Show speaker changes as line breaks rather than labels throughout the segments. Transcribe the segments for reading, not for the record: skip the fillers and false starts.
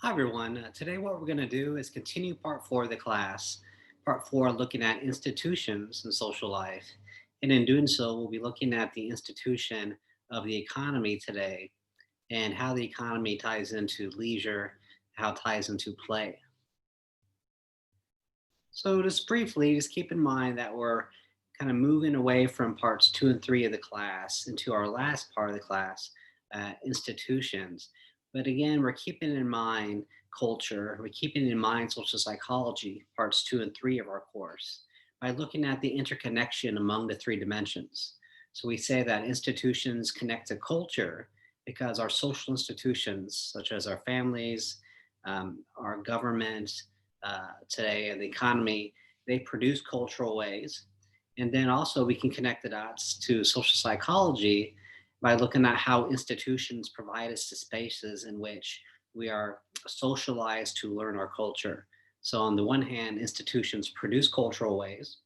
Hi everyone. Today what we're going to do is continue part four of the class. Part four looking at institutions in social life. And in doing so, we'll be looking at the institution of the economy today and how the economy ties into leisure, how it ties into play. So just briefly, just keep in mind that we're kind of moving away from parts two and three of the class into our last part of the class, institutions. But again, we're keeping in mind culture, we're keeping in mind social psychology, parts two and three of our course, by looking at the interconnection among the three dimensions. So we say that institutions connect to culture because our social institutions, such as our families, our government, today and the economy, they produce cultural ways. And then also we can connect the dots to social psychology by looking at how institutions provide us the spaces in which we are socialized to learn our culture. So on the one hand, institutions produce cultural ways.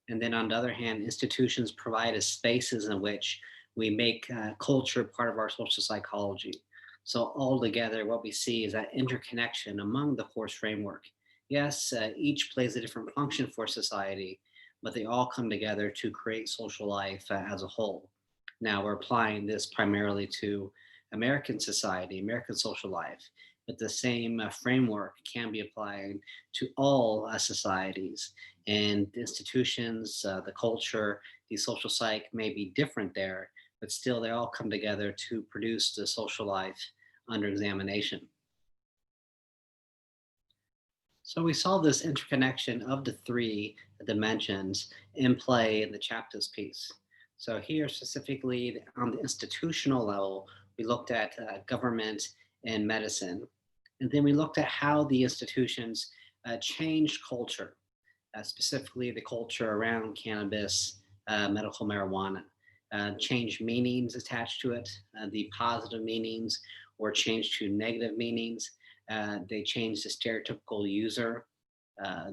And then on the other hand, institutions provide us spaces in which we make culture part of our social psychology. So altogether, what we see is that interconnection among the course framework. Yes, each plays a different function for society, but they all come together to create social life as a whole. Now we're applying this primarily to American society, American social life, but the same framework can be applied to all societies and the institutions, the culture, the social psych may be different there, but still they all come together to produce the social life under examination. So we saw this interconnection of the three dimensions in play in the chapters piece. So here specifically on the institutional level, we looked at government and medicine. And then we looked at how the institutions changed culture, specifically the culture around cannabis, medical marijuana, changed meanings attached to it. The positive meanings were changed to negative meanings. They changed the stereotypical user,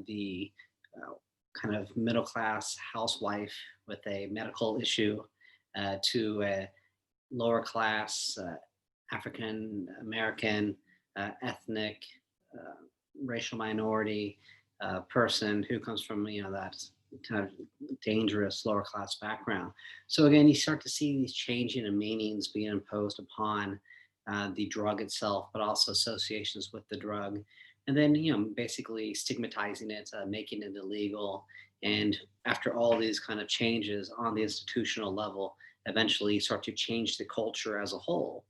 the uh, kind of middle class housewife with a medical issue, to a lower class African American, ethnic, uh, racial minority person who comes from that kind of dangerous lower class background. So again, you start to see these changing of meanings being imposed upon the drug itself, but also associations with the drug, and then basically stigmatizing it, making it illegal, and after all these kind of changes on the institutional level, eventually you start to change the culture as a whole.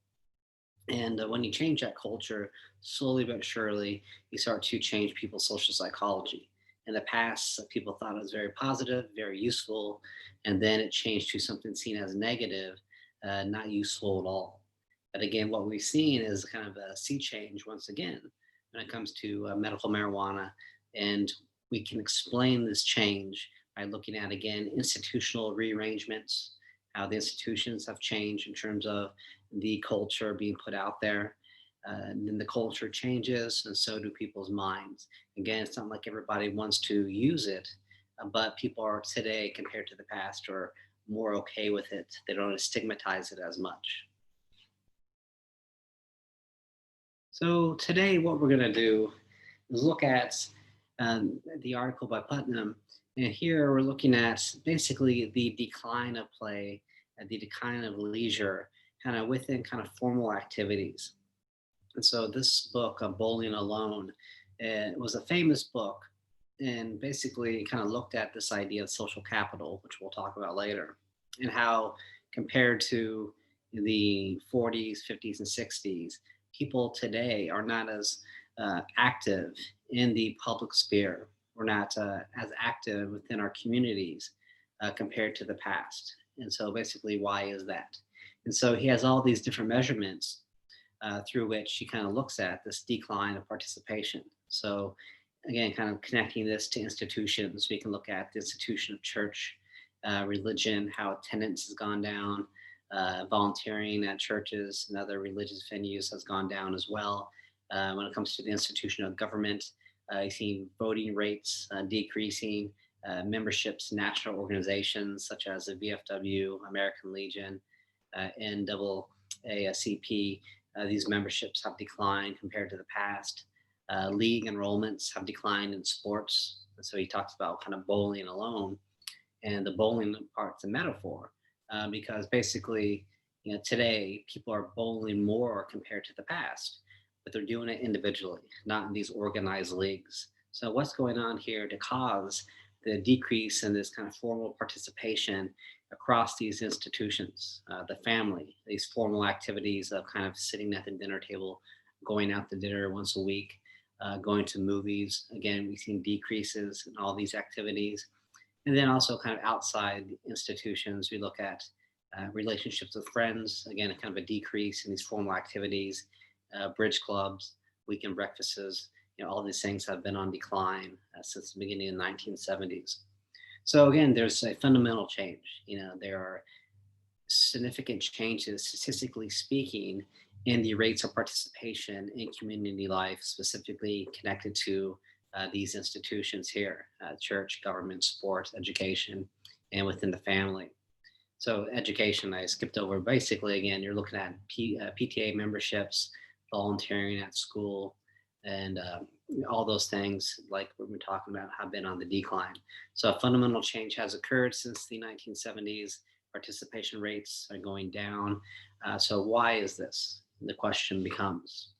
And when you change that culture, slowly but surely, you start to change people's social psychology. In the past, people thought it was very positive, very useful, and then it changed to something seen as negative, not useful at all. But again, what we've seen is kind of a sea change once again when it comes to medical marijuana. And we can explain this change by looking at, again, institutional rearrangements, how the institutions have changed in terms of the culture being put out there. And then the culture changes, and so do people's minds. Again, it's not like everybody wants to use it, but people are today, compared to the past, are more okay with it. They don't stigmatize it as much. So today, what we're going to do is look at the article by Putnam. And here we're looking at basically the decline of play, the decline of leisure, kind of within kind of formal activities. And so this book, Bowling Alone, was a famous book and basically kind of looked at this idea of social capital, which we'll talk about later, and how compared to the 40s, 50s, and 60s, people today are not as active in the public sphere. We're not as active within our communities compared to the past. And so basically, why is that? And so he has all these different measurements through which she kind of looks at this decline of participation. So, again, kind of connecting this to institutions, we can look at the institution of church, religion, how attendance has gone down, volunteering at churches and other religious venues has gone down as well. When it comes to the institution of government, you see voting rates decreasing, memberships, national organizations such as the VFW, American Legion, NAACP, These memberships have declined compared to the past. League enrollments have declined in sports. So he talks about kind of bowling alone, and the bowling part's a metaphor because basically, today people are bowling more compared to the past, but they're doing it individually, not in these organized leagues. So what's going on here to cause the decrease in this kind of formal participation across these institutions, the family, these formal activities of kind of sitting at the dinner table, going out to dinner once a week, going to movies. Again, we've seen decreases in all these activities. And then also kind of outside institutions, we look at relationships with friends, again, a kind of a decrease in these formal activities, bridge clubs, weekend breakfasts, all these things have been on decline since the beginning of the 1970s. So again, there's a fundamental change. There are significant changes, statistically speaking, in the rates of participation in community life, specifically connected to these institutions here: church, government, sports, education, and within the family. So, education, I skipped over. Basically, again, you're looking at PTA memberships, volunteering at school, and all those things, like we've been talking about, have been on the decline. So, a fundamental change has occurred since the 1970s. Participation rates are going down. So, why is this? The question becomes,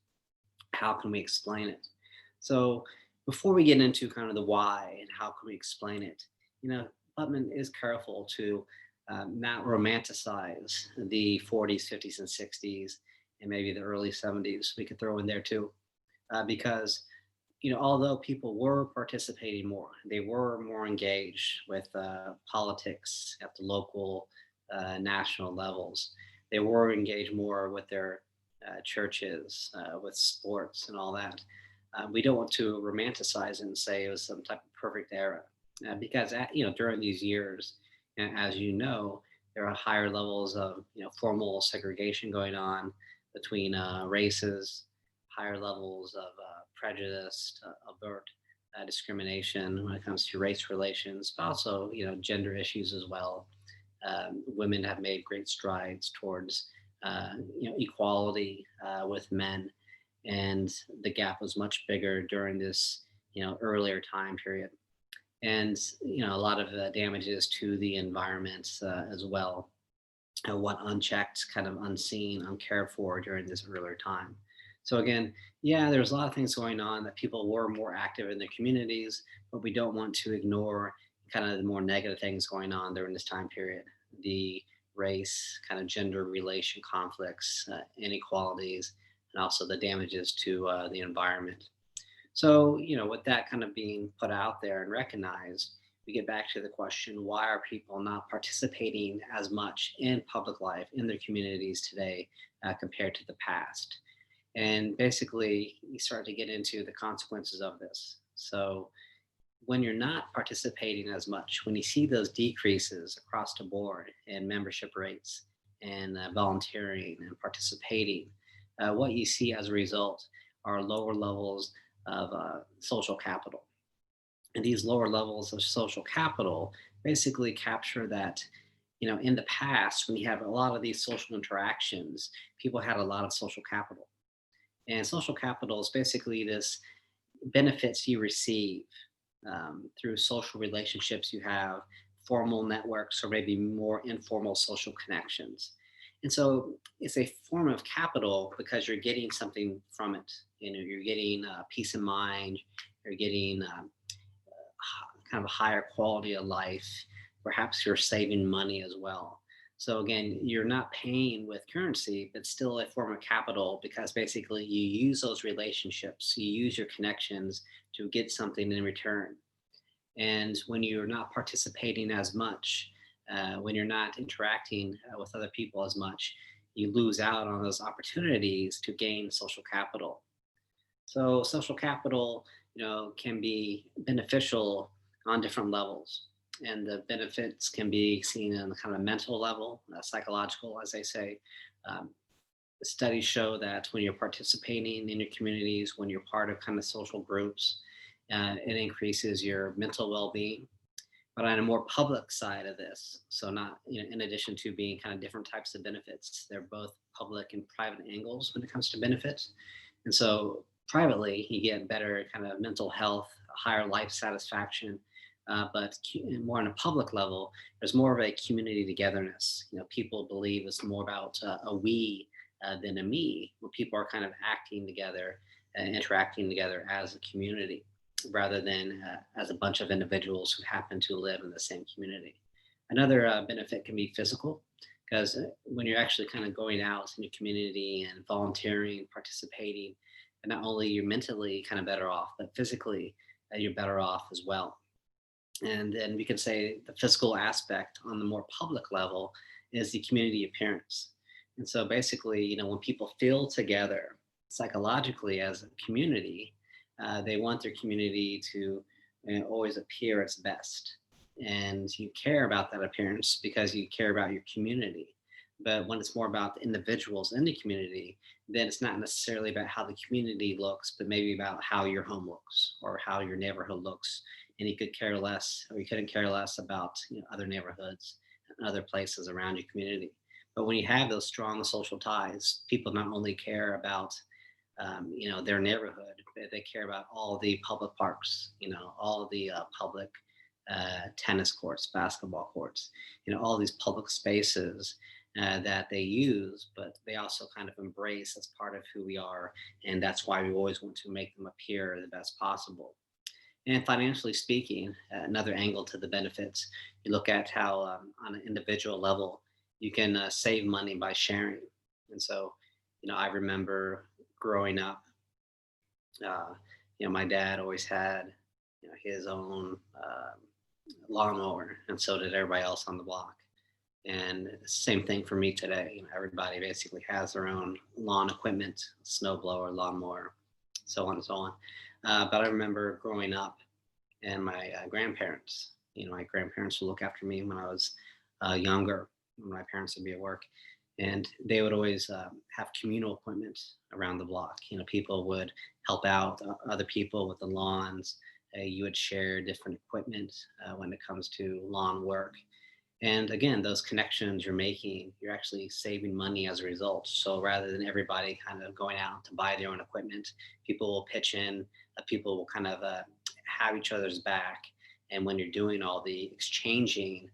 how can we explain it? So, before we get into kind of the why and how can we explain it, Putnam is careful to not romanticize the 40s, 50s, and 60s, and maybe the early 70s. We could throw in there too, because although people were participating more, they were more engaged with politics at the local, national levels. They were engaged more with their churches, with sports, and all that. We don't want to romanticize it and say it was some type of perfect era, because during these years, as you know, there are higher levels of formal segregation going on between races, higher levels of prejudice, overt discrimination when it comes to race relations, but also gender issues as well. Women have made great strides towards equality with men, and the gap was much bigger during this earlier time period. And a lot of damages to the environment as well, what unchecked, kind of unseen, uncared for during this earlier time. So again, yeah, there's a lot of things going on that people were more active in their communities, but we don't want to ignore kind of the more negative things going on during this time period: the race, kind of gender relation conflicts, inequalities, and also the damages to the environment. So, with that kind of being put out there and recognized, we get back to the question: why are people not participating as much in public life in their communities today compared to the past? And basically, you start to get into the consequences of this. So, when you're not participating as much, when you see those decreases across the board in membership rates and volunteering and participating, what you see as a result are lower levels of social capital. And these lower levels of social capital basically capture that, in the past, when you have a lot of these social interactions, people had a lot of social capital. And social capital is basically this benefits you receive through social relationships you have, formal networks, or maybe more informal social connections. And so it's a form of capital because you're getting something from it. You're getting peace of mind, you're getting kind of a higher quality of life. Perhaps you're saving money as well. So again, you're not paying with currency, but still a form of capital, because basically you use those relationships, you use your connections to get something in return. And when you're not participating as much, when you're not interacting with other people as much, you lose out on those opportunities to gain social capital. So social capital, can be beneficial on different levels, and the benefits can be seen on the kind of mental level, psychological, as they say. Um, Studies show that when you're participating in your communities, when you're part of kind of social groups, it increases your mental well-being. But on a more public side of this, so not, in addition to being kind of different types of benefits, they're both public and private angles when it comes to benefits. And so privately, you get better kind of mental health, higher life satisfaction. But more on a public level, there's more of a community togetherness. People believe it's more about a we than a me, where people are kind of acting together and interacting together as a community rather than as a bunch of individuals who happen to live in the same community. Another benefit can be physical, because when you're actually kind of going out in your community and volunteering, participating, and not only you're mentally kind of better off, but physically you're better off as well. And then we could say the physical aspect on the more public level is the community appearance. And so basically, when people feel together psychologically as a community, they want their community to always appear its best. And you care about that appearance because you care about your community. But when it's more about the individuals in the community, then it's not necessarily about how the community looks, but maybe about how your home looks or how your neighborhood looks. And you could care less, or you couldn't care less about other neighborhoods and other places around your community. But when you have those strong social ties, people not only care about their neighborhood, but they care about all the public parks, all the public tennis courts, basketball courts, all these public spaces that they use, but they also kind of embrace as part of who we are. And that's why we always want to make them appear the best possible. And financially speaking, another angle to the benefits, you look at how on an individual level, you can save money by sharing. And so, I remember growing up, uh, my dad always had, his own lawnmower, and so did everybody else on the block. And same thing for me today. Everybody basically has their own lawn equipment, snow blower, lawnmower, so on and so on. But I remember growing up and my grandparents, my grandparents would look after me when I was younger, when my parents would be at work. And they would always have communal equipment around the block. People would help out other people with the lawns. You would share different equipment when it comes to lawn work. And again, those connections you're making, you're actually saving money as a result. So rather than everybody kind of going out to buy their own equipment, people will pitch in, people will kind of have each other's back. And when you're doing all the exchanging,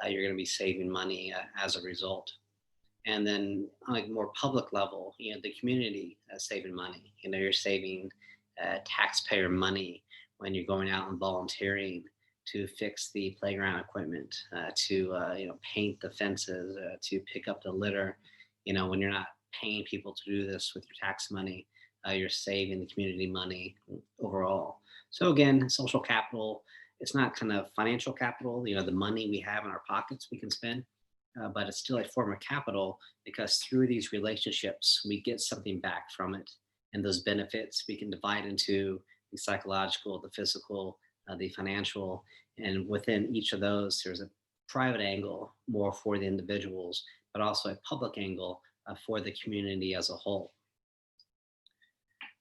you're going to be saving money as a result. And then on a more public level, the community saving money. You're saving taxpayer money when you're going out and volunteering to fix the playground equipment, to paint the fences, to pick up the litter. When you're not paying people to do this with your tax money, you're saving the community money overall. So again, social capital, it's not kind of financial capital, the money we have in our pockets we can spend, but it's still a form of capital because through these relationships, we get something back from it. And those benefits we can divide into the psychological, the physical, the financial. And within each of those, there's a private angle more for the individuals, but also a public angle for the community as a whole.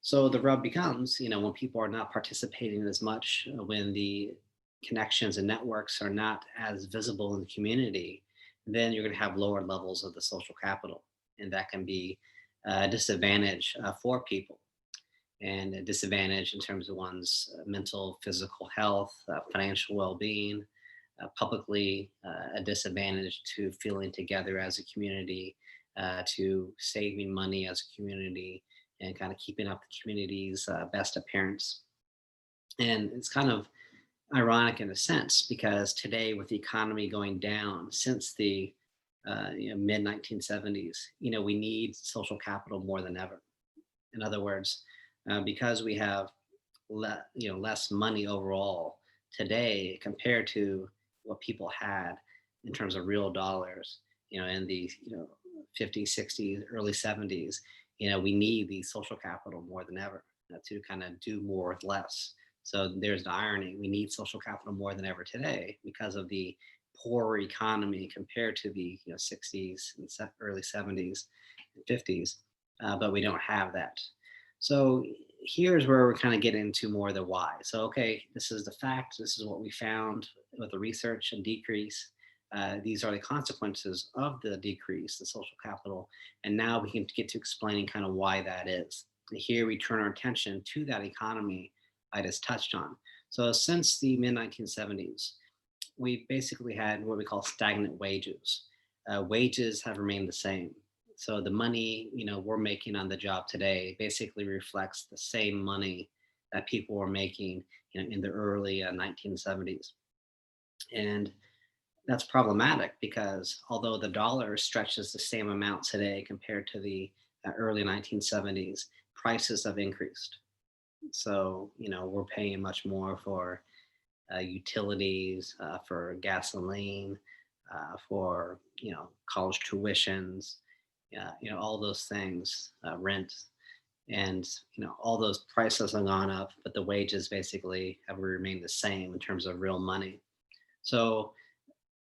So the rub becomes, when people are not participating as much, when the connections and networks are not as visible in the community, then you're going to have lower levels of the social capital. And that can be a disadvantage for people, and a disadvantage in terms of one's mental, physical health, financial well being, publicly, a disadvantage to feeling together as a community, to saving money as a community, and kind of keeping up the community's best appearance. And it's kind of ironic in a sense because today, with the economy going down since the mid 1970s, we need social capital more than ever. In other words, because we have less money overall today compared to what people had in terms of real dollars, in the 50s, 60s, early 70s, we need the social capital more than ever to kind of do more with less. So there's the irony. We need social capital more than ever today because of the poor economy compared to the 60s and early 70s and 50s, but we don't have that. So here's where we're kind of getting into more of the why. So, okay, this is the fact. This is what we found with the research and decrease. These are the consequences of the decrease, the social capital. And now we can get to explaining kind of why that is. And here we turn our attention to that economy I just touched on. So since the mid 1970s, we basically had what we call stagnant wages. Wages have remained the same. So the money, we're making on the job today basically reflects the same money that people were making, in the early 1970s. And that's problematic because although the dollar stretches the same amount today compared to the early 1970s, prices have increased. So, we're paying much more for utilities, for gasoline, for college tuitions, all those things, rent, and all those prices have gone up, but the wages basically have remained the same in terms of real money. So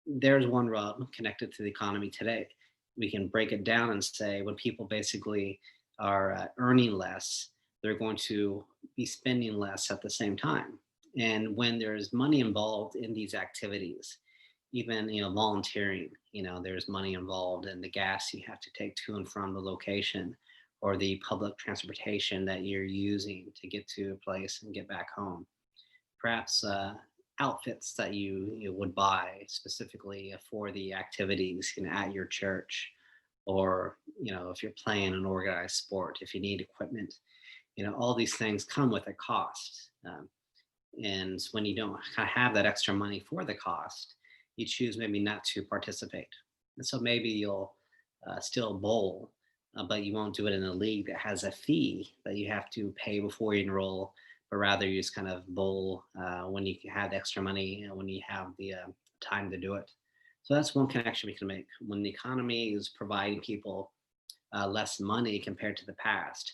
there's one rub connected to the economy today. We can break it down and say when people basically are earning less, they're going to be spending less at the same time. And when there's money involved in these activities, even volunteering, there's money involved in the gas you have to take to and from the location, or the public transportation that you're using to get to a place and get back home. Perhaps outfits that you would buy specifically for the activities at your church, or if you're playing an organized sport, if you need equipment, all these things come with a cost. And when you don't have that extra money for the cost, you choose maybe not to participate. And so maybe you'll still bowl, but you won't do it in a league that has a fee that you have to pay before you enroll, but rather you just kind of bowl when you have the extra money and when you have the time to do it. So that's one connection we can make. When the economy is providing people less money compared to the past,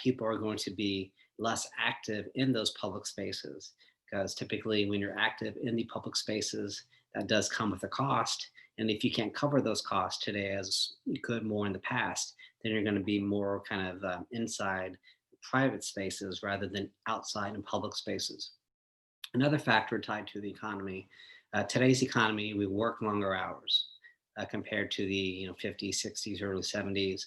people are going to be less active in those public spaces, because typically when you're active in the public spaces, that does come with a cost. And if you can't cover those costs today as you could more in the past, then you're going to be more kind of inside private spaces rather than outside in public spaces. Another factor tied to the economy, today's economy, we work longer hours compared to the 50s, 60s, early 70s.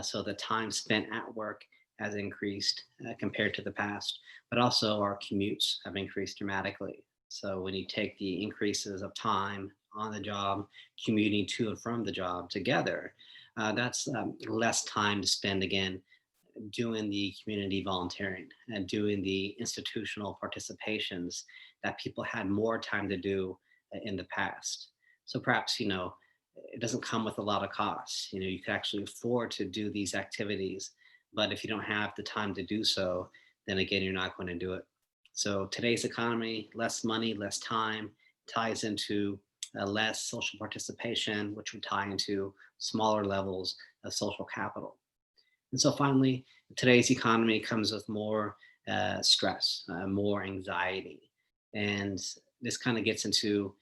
So the time spent at work has increased compared to the past, but also our commutes have increased dramatically. So when you take the increases of time on the job, commuting to and from the job together, that's less time to spend again doing the community volunteering and doing the institutional participations that people had more time to do in the past. So perhaps, it doesn't come with a lot of costs. You can actually afford to do these activities, but if you don't have the time to do so, then again, you're not going to do it. So today's economy, less money, less time, ties into less social participation, which would tie into smaller levels of social capital. And so finally, today's economy comes with more stress, more anxiety. And this kind of gets into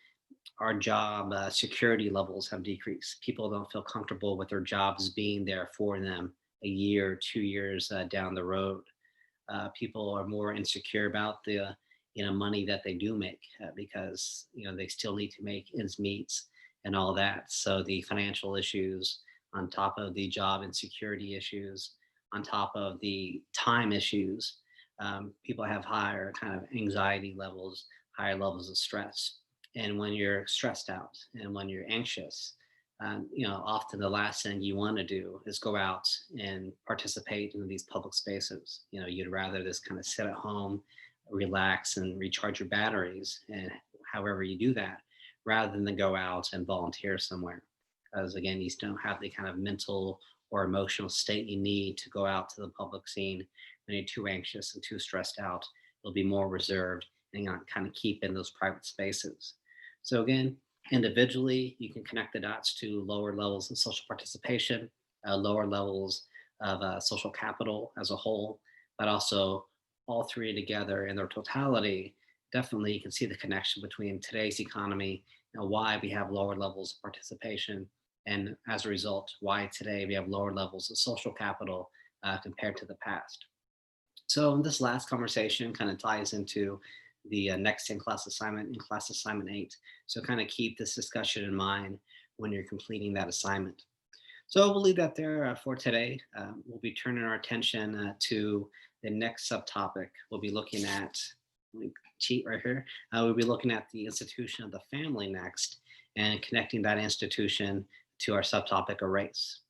our job security levels have decreased. People don't feel comfortable with their jobs being there for them a year, 2 years down the road. People are more insecure about the money that they do make because they still need to make ends meet and all that. So the financial issues on top of the job insecurity issues, on top of the time issues, people have higher kind of anxiety levels, higher levels of stress. And when you're stressed out and when you're anxious, often the last thing you want to do is go out and participate in these public spaces. You'd rather just kind of sit at home, relax, and recharge your batteries, and however you do that, rather than go out and volunteer somewhere. Because again, you don't have the kind of mental or emotional state you need to go out to the public scene. When you're too anxious and too stressed out, you'll be more reserved and kind of keep in those private spaces. So again, individually, you can connect the dots to lower levels of social participation, lower levels of social capital as a whole, but also all three together in their totality. Definitely, you can see the connection between today's economy and why we have lower levels of participation, and as a result, why today we have lower levels of social capital compared to the past. So this last conversation kind of ties into the next in-class assignment, in-class assignment 8. So kind of keep this discussion in mind when you're completing that assignment. So we'll leave that there for today. We'll be turning our attention to the next subtopic. We'll be looking at, let me cheat right here. We'll be looking at the institution of the family next and connecting that institution to our subtopic of race.